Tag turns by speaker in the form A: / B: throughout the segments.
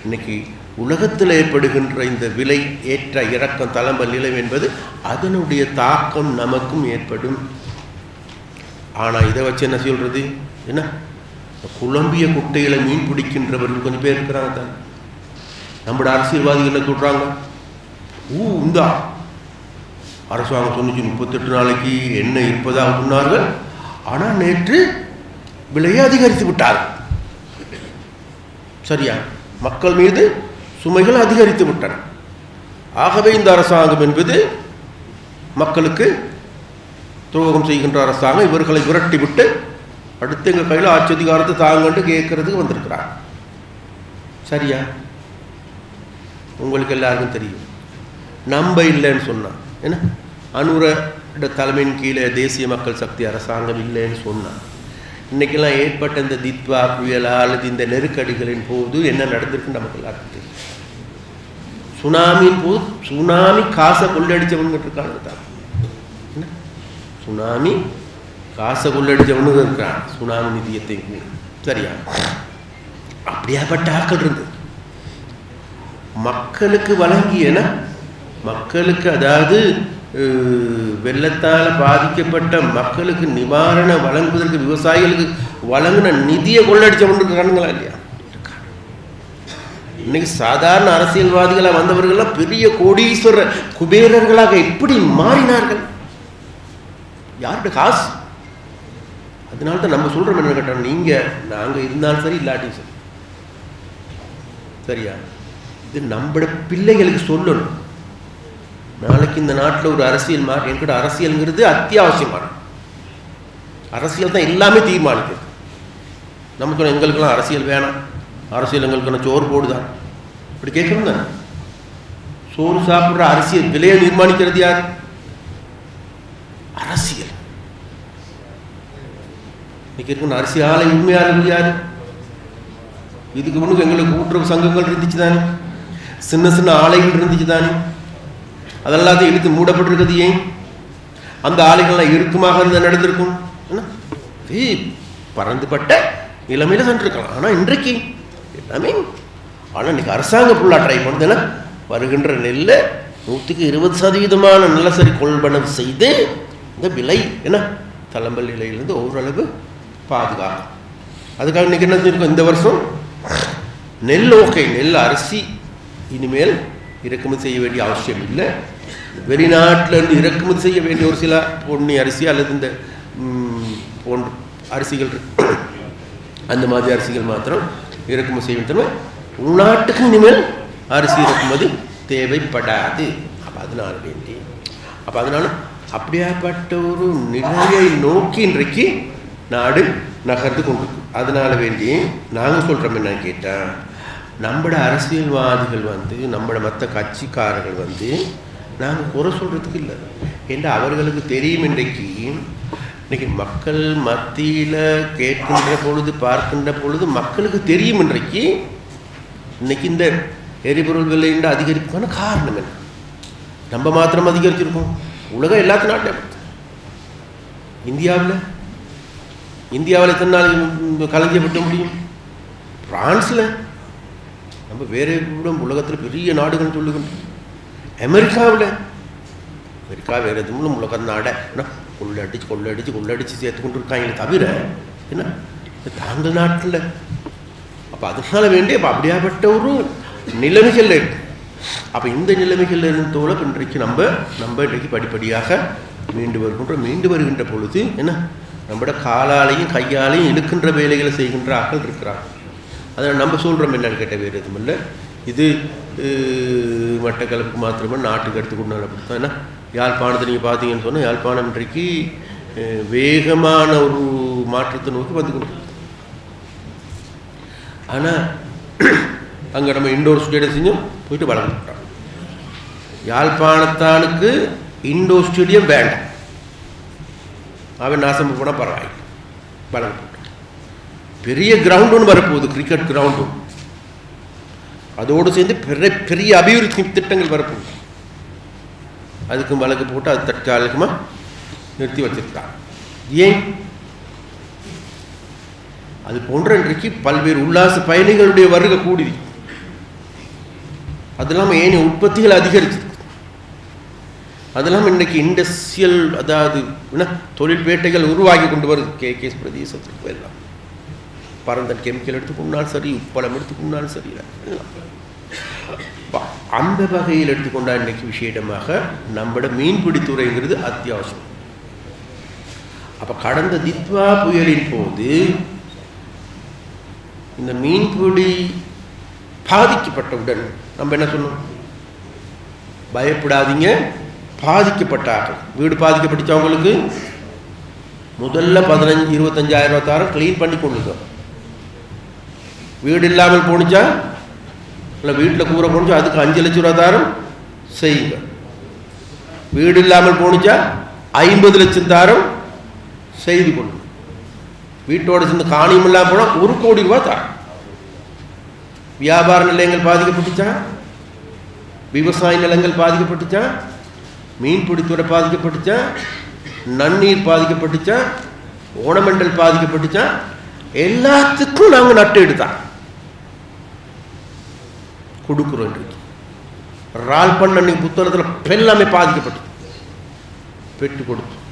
A: இன்னைக்கு உலகத்தில் ஏற்படுகின்ற இந்த விலை ஏற்ற இறக்கம் தளம்பல் நிலை என்பது அதனுடைய தாக்கம் நமக்கும் ஏற்படும். ஆனால் இதை வச்சு என்ன சொல்கிறது? என்ன குழம்பிய குட்டையில் மீன் பிடிக்கின்றவர்கள் கொஞ்சம் பேர் இருக்கிறாங்க தான். நம்மளோட அரசியல்வாதிகளை சொல்கிறாங்க, இந்தா அரசாங்கம் சொன்னிச்சு 38 நாளைக்கு எண்ணெய் இருப்பதாக சொன்னார்கள், ஆனால் நேற்று விலையை அதிகரித்து விட்டார்கள். சரியா? மக்கள் மீது சுமைகள் அதிகரித்து விட்டன. ஆகவே இந்த அரசாங்கம் என்பது மக்களுக்கு துரோகம் செய்கின்ற அரசாங்கம், இவர்களை விரட்டி விட்டு அடுத்து எங்கள் கையில் ஆட்சி அதிகாரத்தை தாங்கன்னு கேட்கறதுக்கு வந்திருக்கிறார். சரியா? உங்களுக்கு எல்லாருக்கும் தெரியும். நம்ப இல்லைன்னு சொன்னான். ஏன்னா அனுர தலைமையின் கீழே தேசிய மக்கள் சக்தி அரசாங்கம் இல்லைன்னு சொன்னான். இன்றைக்கெல்லாம் ஏற்பட்ட இந்த தித்வா புயலா அல்லது இந்த நெருக்கடிகளின் போது என்ன நடந்திருக்குன்னு நமக்கு எல்லாருக்கும் தெரியும். சுனாமியின் போது சுனாமி காசை கொள்ளடிச்சவங்க இருக்காங்க தான். சுனாமி காசை கொள்ளடிச்சவனுக்கு இருக்கிறான், சுனாமி நிதியத்தை. சரியா? அப்படியாப்பட்ட ஆக்கள் இருந்தது. மக்களுக்கு வழங்கியன மக்களுக்கு, அதாவது வெள்ளத்தால் பாதிக்கப்பட்ட மக்களுக்கு நிவாரணம் வழங்குவதற்கு விவசாயிகளுக்கு வழங்கின நிதியை கொள்ளடிச்சவன் இருக்கானுங்களா இல்லையா? இன்னைக்கு சாதாரண அரசியல்வாதிகளாக வந்தவர்கள்லாம் பெரிய கோடீஸ்வர குபேரர்களாக எப்படி மாறினார்கள்? யார்கிட்ட காசு? அதனால தான் நம்ம சொல்கிறோம் என்ன கேட்டோம், நீங்கள் நாங்கள் இருந்தாலும் சரி இல்லாட்டியும் சரி. சரியா? இது நம்மளோட பிள்ளைகளுக்கு சொல்லணும். நாளைக்கு இந்த நாட்டில் ஒரு அரசியல் என்கிட்ட அரசியல்ங்கிறது அத்தியாவசியமான அரசியல் தான் எல்லாமே தீர்மானிக்குது. நமக்கு எங்களுக்கெல்லாம் அரசியல் வேணாம், அரசியல் எங்களுக்கு சோறு போடுதான் இப்படி கேட்கணும் தானே. சோறு சாப்பிட்ற அரசியல் விலையை நிர்மாணிக்கிறது யார்? அரசியல். இன்னைக்கு இருக்கிற அரசியல் ஆலை உண்மையாளர்கள் யாரு? இதுக்கு முன்னுக்கு எங்களுக்கு கூட்டுறவு சங்கங்கள் இருந்துச்சு தானே, சின்ன சின்ன ஆலைகள் இருந்துச்சு தானே, அதெல்லாத்தையும் இழுத்து மூடப்பட்டிருக்கிறது ஏன்? அந்த ஆலைகள்லாம் இறுக்கமாக இருந்தால் நடந்திருக்கும். பறந்துபட்ட நிலைமையில சென்றிருக்கலாம். ஆனால் இன்றைக்கு எல்லாமே, ஆனால் இன்னைக்கு அரசாங்கம் ஃபுல்லாக ட்ரை பண்ணுதுன்னா வருகின்ற நெல்லை 120% நிலசரி கொள்வனவு செய்து இந்த விலை என்ன தளம்பல் நிலையிலிருந்து ஓரளவு பாதுகாக்கும். அதுக்காக இன்னைக்கு என்ன இருக்கும், இந்த வருஷம் நெல் ஓகே, நெல் அரிசி இனிமேல் இறக்குமதி செய்ய வேண்டிய அவசியம் இல்லை. வெளிநாட்டிலேருந்து இறக்குமதி செய்ய வேண்டிய ஒரு சில பொன்னி அரிசி அல்லது இந்த போன்ற அரிசிகள் அந்த மாதிரி அரிசிகள் மாத்திரம் இறக்குமதி செய்ய வேண்டும். உள்நாட்டுக்கு இனிமேல் அரிசி இறக்குமதி தேவைப்படாது. அதனால அப்படியாப்பட்ட ஒரு நிலையை நோக்கி இன்றைக்கு நாடு நகர்ந்து கொண்டிருக்கு. அதனால வேண்டி நாங்கள் சொல்கிறோம் என்னன்னு கேட்டால், நம்மளோட அரசியல்வாதிகள் நம்மளோட மற்ற கட்சிக்காரர்கள் நாங்கள் குறை சொல்கிறதுக்கு இல்லை. ஏன்னா அவர்களுக்கு தெரியும் இன்னைக்கு மக்கள் மத்தியில் கேட்கின்ற பொழுது பார்க்கின்ற பொழுது மக்களுக்கு தெரியும் இன்னைக்கு இந்த எரிபொருள் விலையின் அதிகரிப்புக்கான காரணம் என்ன. நம்ம மாத்திரம் அதிகரிச்சிருக்கோம், உலகம் எல்லாத்து நாட்டிலும். இந்தியாவில் எத்தனை நாள் களஞ்சியப்பட்ட முடியும்? பிரான்ஸில் நம்ம வேற உலகத்தில் பெரிய நாடுகள் சொல்லுகின்றோம். அமெரிக்கா வேறு எதுவும் உலக நாடை கொள்ளடிச்சு சேர்த்து கொண்டு இருக்காங்க தவிர என்ன தாங்கள் நாட்டில். அப்போ அதனால வேண்டிய அப்படியாப்பட்ட ஒரு நிலைமைகள் இருக்கு. அப்போ இந்த நிலைமைகள் இருந்தோட இன்றைக்கு நம்ம இன்றைக்கு படிப்படியாக மீண்டு வருகின்ற பொழுது என்ன நம்மளோட காலாலையும் கையாலையும் இழுக்கின்ற வேலைகளை செய்கின்ற ஆக்கள் இருக்கிறாங்க. அதனால் நம்ம சொல்கிறோம் என்னன்னு கேட்ட வேறு எதுவும் இல்லை. இது மட்டக்களப்புக்கு மாத்திரமே நாட்டுக்கு எடுத்துக்கொண்டு அப்படித்தான். ஏன்னா யாழ்ப்பாணத்தை நீங்கள் பார்த்தீங்கன்னு சொன்னால் யாழ்ப்பாணம் இன்றைக்கு வேகமான ஒரு மாற்றத்தை நோக்கி வந்து கொண்டு. ஆனால் அங்கே நம்ம இண்டோர் ஸ்டேடியம் செஞ்சோம் போயிட்டு வளர்ந்துட்டோம். யாழ்ப்பாணத்தானுக்கு இண்டோர் ஸ்டேடியம் வேண்டாம், அவன் நாசம் போனால் பரவாயில்லை, வளர்ந்து பெரிய கிரவுண்ட் ஒன்று வரப்போகுது, கிரிக்கெட் கிரவுண்டு. அதோடு சேர்ந்து பெரிய அபிவிருத்தி திட்டங்கள் வரப்போகுது. அதுக்கும் வழக்கு போட்டு அது தற்காலிகமாக நிறுத்தி வச்சிருக்காங்க. ஏன்? அது போன்ற இன்றைக்கு பல்வேறு உல்லாச பயணிகளுடைய வருகை கூடி அது இல்லாமல் ஏனைய உற்பத்திகள் அதிகரிச்சிருக்கு. அது இல்லாமல் இன்றைக்கி இண்டஸ்ட்ரியல், அதாவது தொழிற்பேட்டைகள் உருவாக்கி கொண்டு வருது. கேகேஎஸ் பிரதேசத்துக்கு எல்லாம் பரந்தன் கெமிக்கல் எடுத்துக்கொண்டாலும் சரி, உப்பளம் எடுத்துக்கொண்டாலும் சரி, அந்த வகையில் எடுத்துக்கொண்டால் இன்றைக்கு விசேடமாக நம்மளோட மீன்பிடித்துறைங்கிறது அத்தியாவசியம். அப்போ கடந்த தித்வா புயலின் போது இந்த மீன்பிடி பாதிக்கப்பட்டவுடன் நம்ம என்ன சொன்னோம்? பயப்படாதீங்க, பாதிக்கப்பட்டார்கள். வீடு பாதிக்கப்பட்டுச்சவங்களுக்கு முதல்ல 15-25,000 கிளீன் பண்ணி கொள்ளுங்க. வீடு இல்லாமல் போணுச்சா, இல்லை வீட்டில் கூரை போணுச்சா, அதுக்கு 5 லட்சம் ரூபா தாரம் செய்யுங்க. வீடு இல்லாமல் போணுச்சா 50 லட்சம் தாரம் செய்து கொள்ளுங்க. வீட்டோடு சேர்ந்து காணியும் இல்லாமல் போனால் 1 கோடி ரூபா தாரம். வியாபார நிலையங்கள் பாதிக்கப்பட்டுச்சா, விவசாய நிலங்கள் பாதிக்கப்பட்டுச்சா, மீன்பிடித்துறை பாதிக்கப்பட்டுச்சா, நன்னீர் பாதிக்கப்பட்டுச்சா, ஓணமெண்டல் பாதிக்கப்பட்டுச்சா, எல்லாத்துக்கும் நாங்கள் நட்டு எடுத்தான் கொடுக்குறோம். இன்றைக்கு ரால் பண்ண அன்னைக்கு புத்தகத்தில் எல்லாமே பாதிக்கப்பட்டு பெற்று கொடுத்தோம்.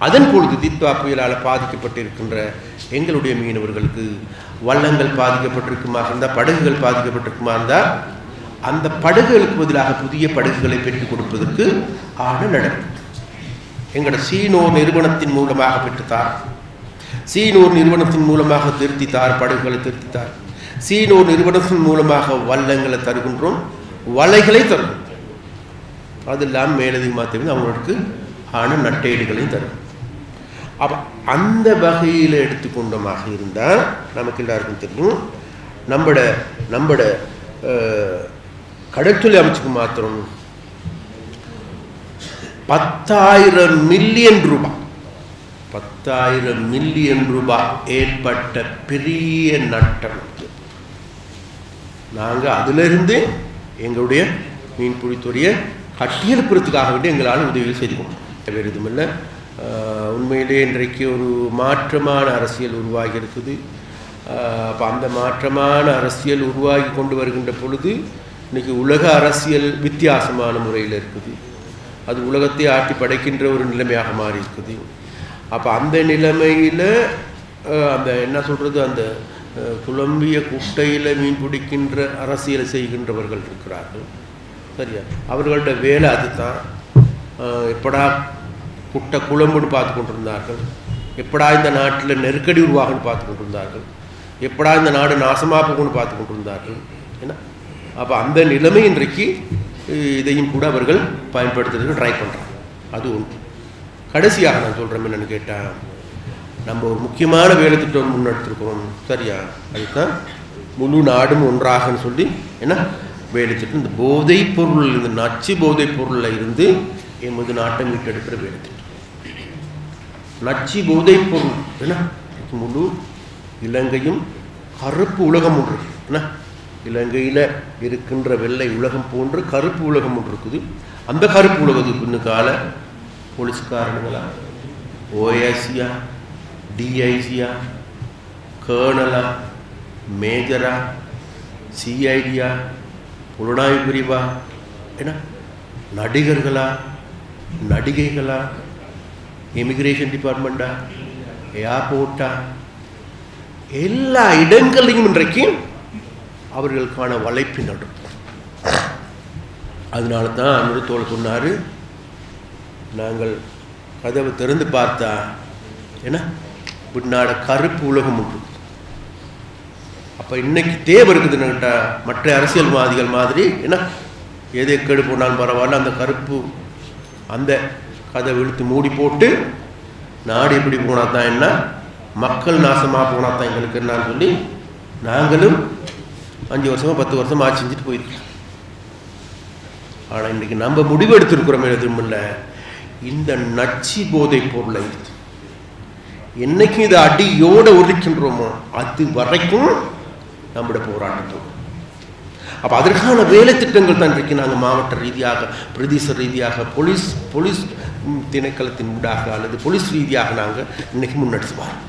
A: அதன் பொழுது தித்வா புயலால் பாதிக்கப்பட்டிருக்கின்ற எங்களுடைய மீனவர்களுக்கு வள்ளங்கள் பாதிக்கப்பட்டிருக்குமா இருந்தால், படகுகள் பாதிக்கப்பட்டிருக்குமா இருந்தால், அந்த படகுகளுக்கு பதிலாக புதிய படகுகளை பெற்றுக் கொடுப்பதற்கு ஆன நடக்கும். எங்களோட சீனோர் நிறுவனத்தின் மூலமாக பெற்றுத்தார். சீனோர் நிறுவனத்தின் மூலமாக திருத்தித்தார், படகுகளை திருத்தித்தார். சீனோர் நிறுவனத்தின் மூலமாக வள்ளங்களை தருகின்றோம், வலைகளை தருகின்றோம். அது இல்லாமல் மேலதிகமாக தெரிந்து அவங்களுக்கு ஆன நட்டேடுகளையும் தரும். அப்போ அந்த வகையில் எடுத்துக்கொண்டமாக இருந்தால் நமக்கு எல்லாருக்கும் தெரியும், நம்மட கடற்தொழில் அமைச்சுக்கு மாத்திரம் 10,000 மில்லியன் ரூபாய் 10,000 மில்லியன் ரூபாய் ஏற்பட்ட பெரிய நட்டம். நாங்கள் அதிலிருந்து எங்களுடைய மீன்பிடித்துறையை கட்டியெழுப்புறதுக்காக வேண்டி எங்களால் உதவிகள் செய்து கொண்டோம். வேறு எதுவுமில்லை. உண்மையிலே இன்றைக்கு ஒரு மாற்றமான அரசியல் உருவாகி இருக்குது. அப்போ அந்த மாற்றமான அரசியல் உருவாகி கொண்டு வருகின்ற பொழுது இன்றைக்கி உலக அரசியல் வித்தியாசமான முறையில் இருக்குது. அது உலகத்தை ஆட்டி படைக்கின்ற ஒரு நிலைமையாக மாறி இருக்குது. அப்போ அந்த நிலைமையில் அந்த என்ன சொல்கிறது, அந்த குழம்பிய குட்டையில் மீன் பிடிக்கின்ற அரசியலை செய்கின்றவர்கள் இருக்கிறார்கள். சரியா? அவர்களோட வேலை அதுதான். எப்படா குட்டை குழம்புன்னு பார்த்து கொண்டிருந்தார்கள், எப்படா இந்த நாட்டில் நெருக்கடி உருவாகுன்னு பார்த்து கொண்டிருந்தார்கள், எப்படா இந்த நாடு நாசமாக போகும்னு பார்த்து கொண்டிருந்தார்கள். ஏன்னா அப்போ அந்த நிலைமை இன்றைக்கு இதையும் கூட அவர்கள் பயன்படுத்துறதுக்கு ட்ரை பண்ணுறாங்க. அது ஒன்று. கடைசியாக நான் சொல்கிறேன் என்னென்னு கேட்டால், நம்ம ஒரு முக்கியமான வேலை திட்டம் முன்னெடுத்துருக்கிறோம். சரியா? அதுதான் முழு நாடும் ஒன்றாகன்னு சொல்லி என்ன வேலை திட்டம். இந்த போதைப் பொருள், இந்த நச்சு போதைப் பொருளில் இருந்து எமது நாட்டை மீட்டெடுக்கிற வேலை திட்டம். நச்சு போதைப் பொருள் என்ன, முழு இலங்கையும் கருப்பு உலகம் ஒன்று என்ன, இலங்கையில் இருக்கின்ற வெள்ளை உலகம் போன்று கருப்பு உலகம் ஒன்று இருக்குது. அந்த கருப்பு உலகத்துக்கு பின்னுக்கால போலீஸ்காரனுங்களா, ஓஎஸ்சியா, டிஐசியா, கேர்னலா, மேஜரா, சிஐடியா, புலனாய்வு பிரிவா, என்ன நடிகர்களா, நடிகைகளா, இமிகிரேஷன் டிபார்ட்மெண்ட்டா, ஏர்போர்ட்டா, எல்லா இடங்களையும் இன்றைக்கு அவர்களுக்கான வலைப்பின் நடும். அதனால தான் அனுரத்தோடு சொன்னார், நாங்கள் கதவை திறந்து பார்த்தா என்ன பின்னாட கருப்பு உலகம் உண்டு. அப்போ இன்னைக்கு தேவை இருக்குதுன்னு கேட்டால், மற்ற அரசியல்வாதிகள் மாதிரி என்ன எது எக்கேடு போனாலும் பரவாயில்ல, அந்த கருப்பு அந்த கதை இழுத்து மூடி போட்டு நாடு எப்படி போனால் தான் என்ன, மக்கள் நாசமாக போனால் தான் எங்களுக்கு என்னான்னு சொல்லி நாங்களும் 5 வருஷமாக 10 வருஷம் ஆட்சி செஞ்சுட்டு போயிருக்கலாம். ஆனால் இன்றைக்கி நம்ம முடிவு எடுத்துருக்கிறோம் எதுவும் இல்லை, இந்த நச்சு போதை பொருளை என்னைக்கும் இதை அடியோடு ஒழிக்கின்றோமோ அது வரைக்கும் நம்முடைய போராட்டத்தோடு. அப்போ அதற்கான வேலை திட்டங்கள் தான் இன்றைக்கு நாங்கள் மாவட்ட ரீதியாக, பிரதேச ரீதியாக, போலீஸ் திணைக்களத்தின் ஊடாக அல்லது போலீஸ் ரீதியாக நாங்கள் இன்றைக்கி முன்னெடுத்து வரோம்.